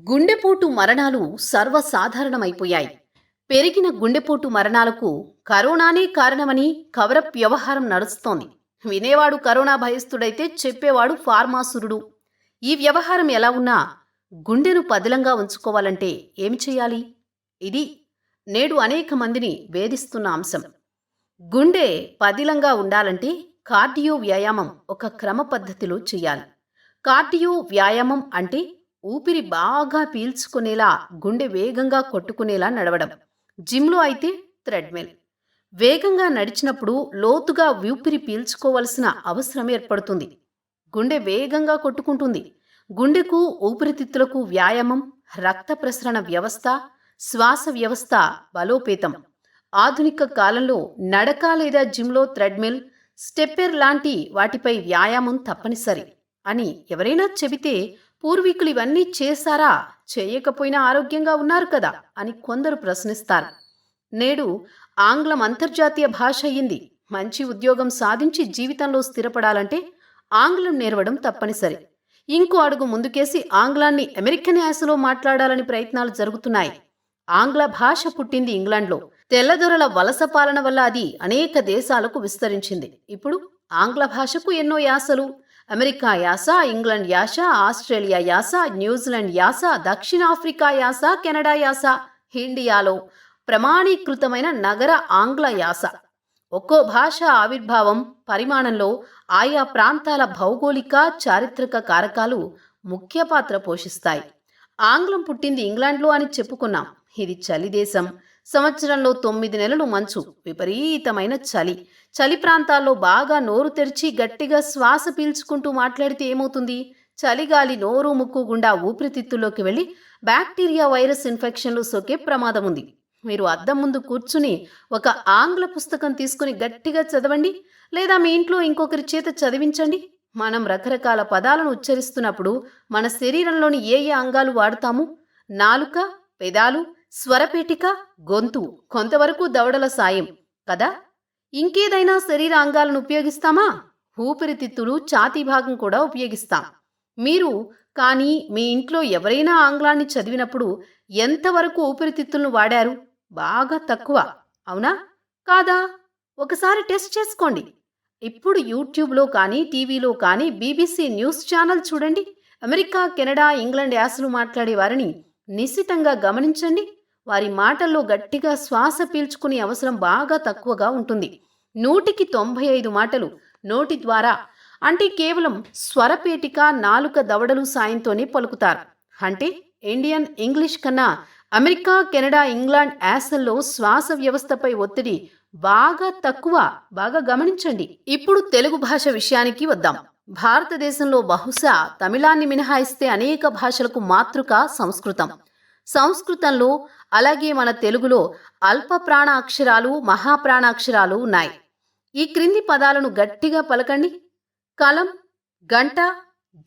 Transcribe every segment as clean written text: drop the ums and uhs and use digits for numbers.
గుండెపోటు మరణాలు సర్వసాధారణమైపోయాయి. పెరిగిన గుండెపోటు మరణాలకు కరోనానే కారణమని కవరప్ వ్యవహారం నడుస్తోంది. వినేవాడు కరోనా భయస్థుడైతే చెప్పేవాడు ఫార్మాసురుడు. ఈ వ్యవహారం ఎలా ఉన్నా గుండెను పదిలంగా ఉంచుకోవాలంటే ఏమి చేయాలి? ఇది నేడు అనేక మందిని వేధిస్తున్న అంశం. గుండె పదిలంగా ఉండాలంటే కార్డియో వ్యాయామం ఒక క్రమ పద్ధతిలో చేయాలి. కార్డియో వ్యాయామం అంటే ఊపిరి బాగా పీల్చుకునేలా, గుండె వేగంగా కొట్టుకునేలా నడవడం. జిమ్లో అయితే థ్రెడ్మిల్. వేగంగా నడిచినప్పుడు లోతుగా ఊపిరి పీల్చుకోవలసిన అవసరం ఏర్పడుతుంది. గుండె వేగంగా కొట్టుకుంటుంది. గుండెకు, ఊపిరితిత్తులకు వ్యాయామం, రక్త ప్రసరణ వ్యవస్థ, శ్వాస వ్యవస్థ బలోపేతం. ఆధునిక కాలంలో నడక లేదా జిమ్లో థ్రెడ్మిల్, స్టెప్పెర్ లాంటి వాటిపై వ్యాయామం తప్పనిసరి అని ఎవరైనా చెబితే పూర్వీకులు ఇవన్నీ చేశారా, చేయకపోయినా ఆరోగ్యంగా ఉన్నారు కదా అని కొందరు ప్రశ్నిస్తారు. నేడు ఆంగ్లం అంతర్జాతీయ భాష అయ్యింది. మంచి ఉద్యోగం సాధించి జీవితంలో స్థిరపడాలంటే ఆంగ్లం నేర్వడం తప్పనిసరి. ఇంకో అడుగు ముందుకేసి ఆంగ్లాన్ని అమెరికన్ యాసలో మాట్లాడాలని ప్రయత్నాలు జరుగుతున్నాయి. ఆంగ్ల భాష పుట్టింది ఇంగ్లాండ్లో. తెల్లదొరల వలస పాలన వల్ల అది అనేక దేశాలకు విస్తరించింది. ఇప్పుడు ఆంగ్ల భాషకు ఎన్నో యాసలు: అమెరికా యాస, ఇంగ్లాండ్ యాస, ఆస్ట్రేలియా యాస, న్యూజిలాండ్ యాస, దక్షిణాఫ్రికా యాస, కెనడా యాస, ఇండియాలో ప్రమాణీకృతమైన నగర ఆంగ్ల యాస. ఒక్కో భాష ఆవిర్భావం, పరిమాణంలో ఆయా ప్రాంతాల భౌగోళిక, చారిత్రక కారకాలు ముఖ్య పాత్ర పోషిస్తాయి. ఆంగ్లం పుట్టింది ఇంగ్లాండ్లో అని చెప్పుకున్నాం. ఇది చలి దేశం. సంవత్సరంలో 9 నెలలు మంచు, విపరీతమైన చలి. చలి ప్రాంతాల్లో బాగా నోరు తెరిచి గట్టిగా శ్వాస పీల్చుకుంటూ మాట్లాడితే ఏమవుతుంది? చలిగాలి నోరు, ముక్కు గుండా ఊపిరితిత్తుల్లోకి వెళ్ళి బ్యాక్టీరియా, వైరస్ ఇన్ఫెక్షన్లు సోకే ప్రమాదం ఉంది. మీరు అద్దం ముందు కూర్చుని ఒక ఆంగ్ల పుస్తకం తీసుకుని గట్టిగా చదవండి, లేదా మీ ఇంట్లో ఇంకొకరి చేత చదివించండి. మనం రకరకాల పదాలను ఉచ్చరిస్తున్నప్పుడు మన శరీరంలోని ఏ ఏ అంగాలు వాడతాము? నాలుక, పెదాలు, స్వరపేటిక, గొంతు, కొంతవరకు దవడల సాయం కదా. ఇంకేదైనా శరీర అంగాలను ఉపయోగిస్తామా? ఊపిరితిత్తులు, ఛాతీ భాగం కూడా ఉపయోగిస్తాం. మీరు కానీ మీ ఇంట్లో ఎవరైనా ఆంగ్లాన్ని చదివినప్పుడు ఎంతవరకు ఊపిరితిత్తులను వాడారు? బాగా తక్కువ, అవునా కాదా? ఒకసారి టెస్ట్ చేసుకోండి. ఇప్పుడు యూట్యూబ్లో కానీ, టీవీలో కానీ బీబీసీ న్యూస్ ఛానల్ చూడండి. అమెరికా, కెనడా, ఇంగ్లాండ్ యాసలు మాట్లాడే వారిని నిశితంగా గమనించండి. వారి మాటల్లో గట్టిగా శ్వాస పీల్చుకునే అవసరం బాగా తక్కువగా ఉంటుంది. 100కి 95 మాటలు నోటి ద్వారా, అంటే కేవలం స్వరపేటిక, నాలుక, దవడలు సాయంతోనే పలుకుతారు. అంటే ఇండియన్ ఇంగ్లీష్ కన్నా అమెరికా, కెనడా, ఇంగ్లాండ్ యాసల్లో శ్వాస వ్యవస్థపై ఒత్తిడి బాగా తక్కువ. బాగా గమనించండి. ఇప్పుడు తెలుగు భాష విషయానికి వద్దాం. భారతదేశంలో బహుశా తమిళాన్ని మినహాయిస్తే అనేక భాషలకు మాతృక సంస్కృతం. సంస్కృతంలో అలాగే మన తెలుగులో అల్ప ప్రాణ అక్షరాలు, మహాప్రాణ అక్షరాలు ఉన్నాయి. ఈ క్రింది పదాలను గట్టిగా పలకండి: కలం, గంట,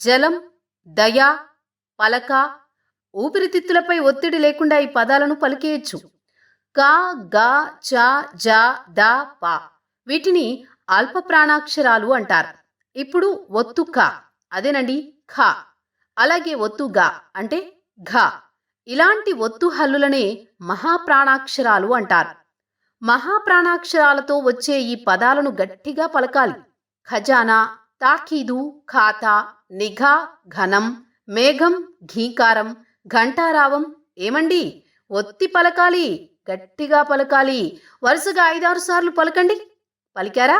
జలం, దయ, పలక. ఊపిరితిత్తులపై ఒత్తిడి లేకుండా ఈ పదాలను పలికేయచ్చు. క, గ, చ, జ, ద, ప. వీటిని అల్ప ప్రాణాక్షరాలు అంటారు. ఇప్పుడు ఒత్తు క, అదేనండి ఖ. అలాగే ఒత్తు గ అంటే ఘ. ఇలాంటి ఒత్తు హల్లులనే మహాప్రాణాక్షరాలు అంటారు. మహాప్రాణాక్షరాలతో వచ్చే ఈ పదాలను గట్టిగా పలకాలి: ఖజానా, తాకీదు, ఖాతా, నిఘా, ఘనం, మేఘం, ఘీకారం, ఘంటారావం. ఏమండి, ఒత్తి పలకాలి, గట్టిగా పలకాలి. వరుసగా 5-6 సార్లు పలకండి. పలికారా?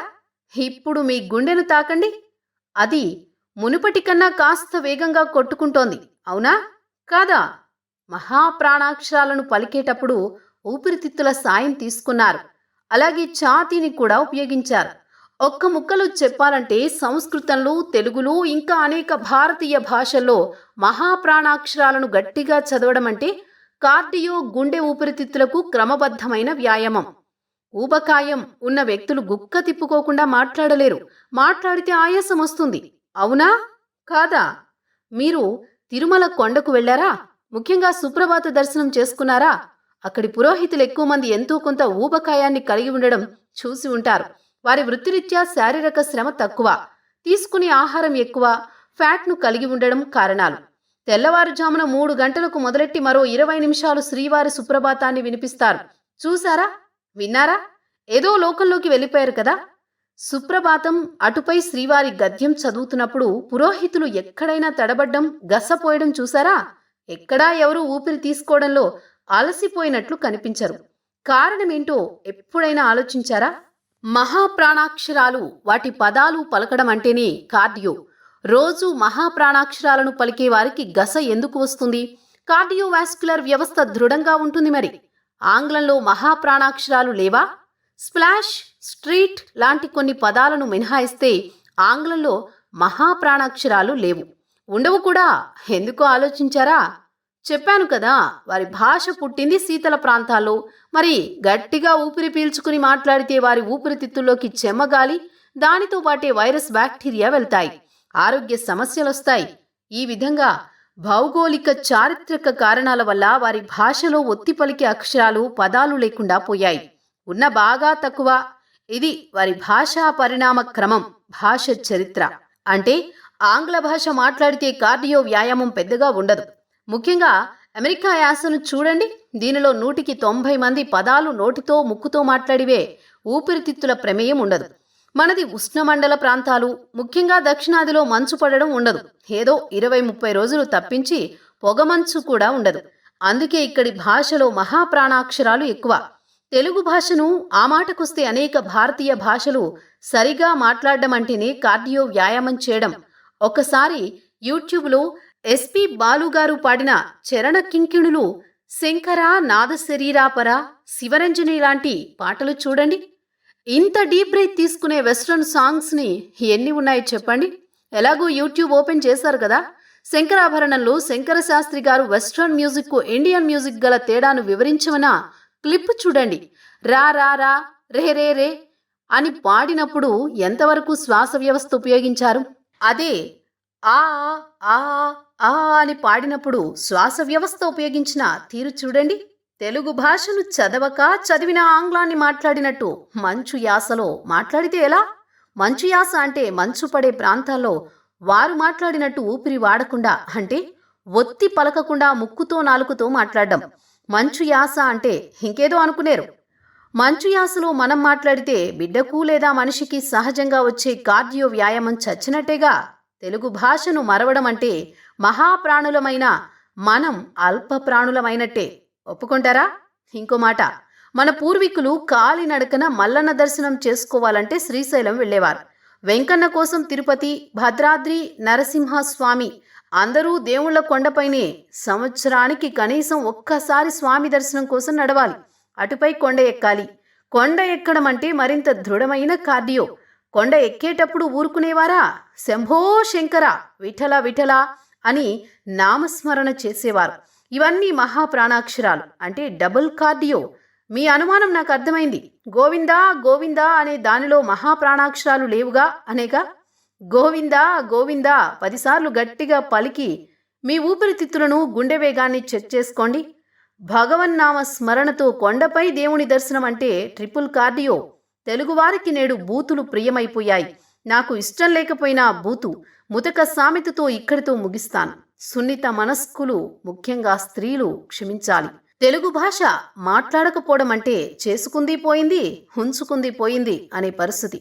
ఇప్పుడు మీ గుండెను తాకండి. అది మునుపటి కన్నా కాస్త వేగంగా కొట్టుకుంటోంది, అవునా కాదా? మహాప్రాణాక్షరాలను పలికేటప్పుడు ఊపిరితిత్తుల సాయం తీసుకున్నారు. అలాగే ఛాతీని కూడా ఉపయోగించారు. ఒక్క ముక్కలో చెప్పాలంటే సంస్కృతంలో, తెలుగులో, ఇంకా అనేక భారతీయ భాషల్లో మహాప్రాణాక్షరాలను గట్టిగా చదవడం అంటే కార్డియో, గుండె ఊపిరితిత్తులకు క్రమబద్ధమైన వ్యాయామం. ఊబకాయం ఉన్న వ్యక్తులు గుక్క తిప్పుకోకుండా మాట్లాడలేరు. మాట్లాడితే ఆయాసం వస్తుంది, అవునా కాదా? మీరు తిరుమల కొండకు వెళ్లారా? ముఖ్యంగా సుప్రభాత దర్శనం చేసుకున్నారా? అక్కడి పురోహితులు ఎక్కువ మంది ఎంతో కొంత ఊబకాయాన్ని కలిగి ఉండడం చూసి ఉంటారు. వారి వృత్తిరీత్యా శారీరక శ్రమ తక్కువ, తీసుకునే ఆహారం ఎక్కువ, ఫ్యాట్ను కలిగి ఉండడం కారణాలు. తెల్లవారుజామున 3 గంటలకు మొదలెట్టి మరో 20 నిమిషాలు శ్రీవారి సుప్రభాతాన్ని వినిపిస్తారు. చూశారా? విన్నారా? ఏదో లోకంలోకి వెళ్ళిపోయారు కదా. సుప్రభాతం అటుపై శ్రీవారి గద్యం చదువుతున్నప్పుడు పురోహితులు ఎక్కడైనా తడబడ్డం, గసపోయడం చూశారా? ఎక్కడా ఎవరూ ఊపిరి తీసుకోవడంలో అలసిపోయినట్లు కనిపించరు. కారణమేంటో ఎప్పుడైనా ఆలోచించారా? మహాప్రాణాక్షరాలు, వాటి పదాలు పలకడం అంటేనే కార్డియో. రోజు మహాప్రాణాక్షరాలను పలికే వారికి గస ఎందుకు వస్తుంది? కార్డియోవాస్క్యులర్ వ్యవస్థ దృఢంగా ఉంటుంది మరి. ఆంగ్లంలో మహాప్రాణాక్షరాలు లేవా? స్ప్లాష్, స్ట్రీట్ లాంటి కొన్ని పదాలను మినహాయిస్తే ఆంగ్లంలో మహాప్రాణాక్షరాలు లేవు. ఉండవు కూడా. ఎందుకో ఆలోచించారా? చెప్పాను కదా, వారి భాష పుట్టింది శీతల ప్రాంతాల్లో. మరి గట్టిగా ఊపిరి పీల్చుకుని మాట్లాడితే వారి ఊపిరితిత్తుల్లోకి చెమ్మగాలి, దానితో పాటే వైరస్, బ్యాక్టీరియా వెళ్తాయి. ఆరోగ్య సమస్యలొస్తాయి. ఈ విధంగా భౌగోళిక, చారిత్రక కారణాల వల్ల వారి భాషలో ఒత్తి పలికే అక్షరాలు, పదాలు లేకుండా పోయాయి. ఉన్న బాగా తక్కువ. ఇది వారి భాషా పరిణామ క్రమం, భాష చరిత్ర. అంటే ఆంగ్ల భాష మాట్లాడితే కార్డియో వ్యాయామం పెద్దగా ఉండదు. ముఖ్యంగా అమెరికా యాసను చూడండి. దీనిలో 100కి 90 మంది పదాలు నోటితో, ముక్కుతో మాట్లాడివే. ఊపిరితిత్తుల ప్రమేయం ఉండదు. మనది ఉష్ణమండల ప్రాంతాలు. ముఖ్యంగా దక్షిణాదిలో మంచు పడడం ఉండదు. ఏదో 20-30 రోజులు తప్పించి పొగమంచు కూడా ఉండదు. అందుకే ఇక్కడి భాషలో మహాప్రాణాక్షరాలు ఎక్కువ. తెలుగు భాషను ఆ మాటకొస్తే అనేక భారతీయ భాషలు సరిగా మాట్లాడడం అంటేనే కార్డియో వ్యాయామం చేయడం. ఒకసారి యూట్యూబ్లో ఎస్పి బాలుగారు పాడిన చరణ కింకిణులు, శంకర నాద శరీరాపర, శివరంజని లాంటి పాటలు చూడండి. ఇంత డీప్ బ్రీత్ తీసుకునే వెస్ట్రన్ సాంగ్స్ని ఎన్ని ఉన్నాయి చెప్పండి. ఎలాగూ యూట్యూబ్ ఓపెన్ చేశారు కదా. శంకరాభరణంలో శంకర శాస్త్రి గారు వెస్ట్రన్ మ్యూజిక్కు ఇండియన్ మ్యూజిక్ గల తేడాను వివరించమన్న క్లిప్ చూడండి. రా రా రా, రే రే రే అని పాడినప్పుడు ఎంతవరకు శ్వాస వ్యవస్థ ఉపయోగించారు? అదే ఆ ఆ ఆ అని పాడినప్పుడు శ్వాస వ్యవస్థ ఉపయోగించిన తీరు చూడండి. తెలుగు భాషను చదవక, చదివిన ఆంగ్లాన్ని మాట్లాడినట్టు మంచు యాసలో మాట్లాడితే ఎలా? మంచు యాస అంటే మంచు పడే ప్రాంతాల్లో వారు మాట్లాడినట్టు ఊపిరి వాడకుండా, అంటే ఒత్తి పలకకుండా ముక్కుతో, నాలుకతో మాట్లాడడం. మంచు యాస అంటే ఇంకేదో అనుకునేరు. మంచు యాసలో మనం మాట్లాడితే బిడ్డకు లేదా మనిషికి సహజంగా వచ్చే కార్డియో వ్యాయామం చచ్చినట్టేగా. తెలుగు భాషను మరవడం అంటే మహాప్రాణులమైన మనం అల్ప ప్రాణులమైనట్టే. ఒప్పుకుంటారా? ఇంకో మాట, మన పూర్వీకులు కాలినడకన మల్లన్న దర్శనం చేసుకోవాలంటే శ్రీశైలం వెళ్ళేవారు. వెంకన్న కోసం తిరుపతి, భద్రాద్రి, నరసింహస్వామి, అందరూ దేవుళ్ల కొండపైనే. సంవత్సరానికి కనీసం ఒక్కసారి స్వామి దర్శనం కోసం నడవాలి. అటుపై కొండ ఎక్కాలి. కొండ ఎక్కడం అంటే మరింత దృఢమైన కార్డియో. కొండ ఎక్కేటప్పుడు ఊరుకునేవారా? శంభో శంకర, విఠల విఠల అని నామస్మరణ చేసేవారు. ఇవన్నీ మహాప్రాణాక్షరాలు, అంటే డబుల్ కార్డియో. మీ అనుమానం నాకు అర్థమైంది. గోవిందా గోవిందా అనే దానిలో మహాప్రాణాక్షరాలు లేవుగా అనేగా. గోవిందా గోవిందా 10 సార్లు గట్టిగా పలికి మీ ఊపిరితిత్తులను, గుండె వేగాన్ని చెక్ చేసుకోండి. భగవన్నామ స్మరణతో కొండపై దేవుని దర్శనం అంటే ట్రిపుల్ కార్డియో. తెలుగువారికి నేడు బూతులు ప్రియమైపోయాయి. నాకు ఇష్టం లేకపోయినా బూతు, ముతక సామెతతో ఇక్కడితో ముగిస్తాను. సున్నిత మనస్కులు, ముఖ్యంగా స్త్రీలు క్షమించాలి. తెలుగు భాష మాట్లాడకపోవడం అంటే చేసుకుంది పోయింది, ఉంచుకుంది పోయింది అనే పరిస్థితి.